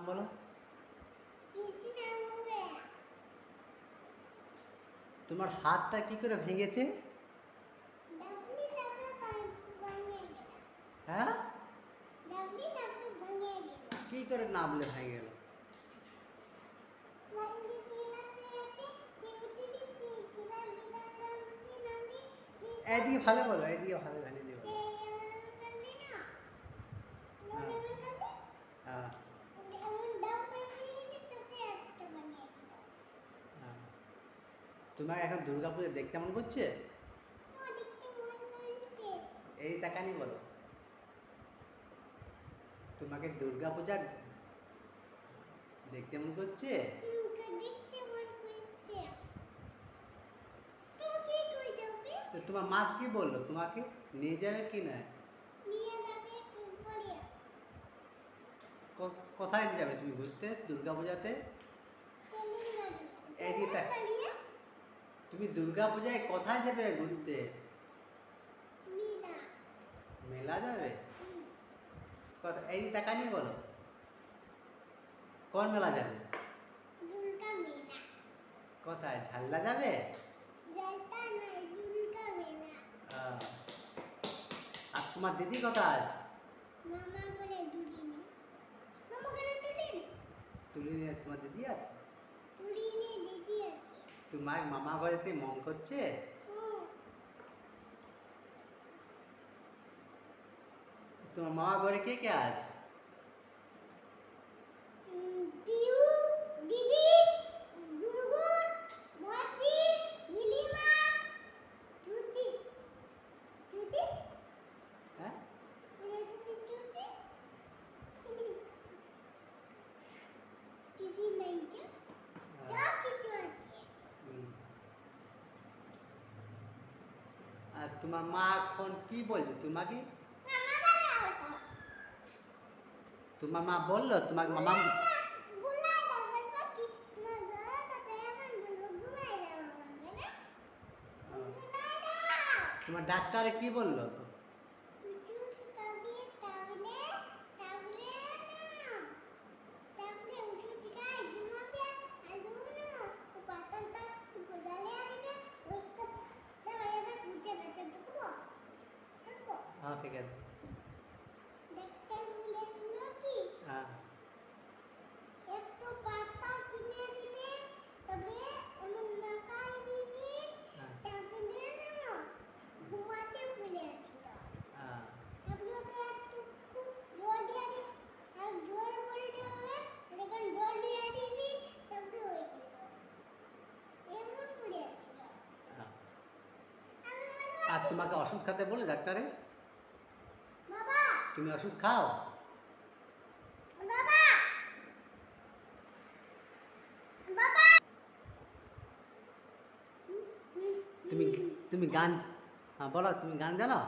বলো। তোমার হাতটা কি করে ভেঙেছে? হ্যাঁ, কি করে নাবলে ভেঙে গেল? এদিকে ভালো বলো, এদিকে ভালো ভ্যালি দিয়ে বলো। হ্যাঁ, হ্যাঁ। তোমাকে এখন দুর্গাপুজো দেখতে মন করছে? এই তাকানি বলো, তোমাকে দুর্গাপূজা দেখতে মন করছে? তো তোমার মা কি বললো, তোমাকে নিয়ে যাবে কি না? কোথায় নিয়ে যাবে তুমি ঘুরতে দুর্গাপূজাতে? এইদিকে তুমি দুর্গাপূজায় কোথায় যাবে ঘুরতে? মেলা যাবে? কথা এই তাকানি বলো, কোন মেলা যাবে? কোথায়, ঝালদা যাবে? আহ, আর তোমার দিদি কোথায় আছে? তুলি নিয়ে তোমার দিদি আছে? তোমার মামা বাড়িতে মন করছে? তোমার মামা বাড়ি কে কে আছে? হ্যাঁ, হুম। আর তোমার মা এখন কি বলছে তোমাকে? তোমার মা বললো তোমার মামা? তোমার ডাক্তারে কি বললো তো? হ্যাঁ, ঠিক আছে। হ্যাঁ, হ্যাঁ। হ্যাঁ। আর তোমাকে ওষুধ খেতে বলে ডাক্তারে? তুমি ওষুধ খাও? তুমি তুমি গান, হ্যাঁ বলো, তুমি গান জানো?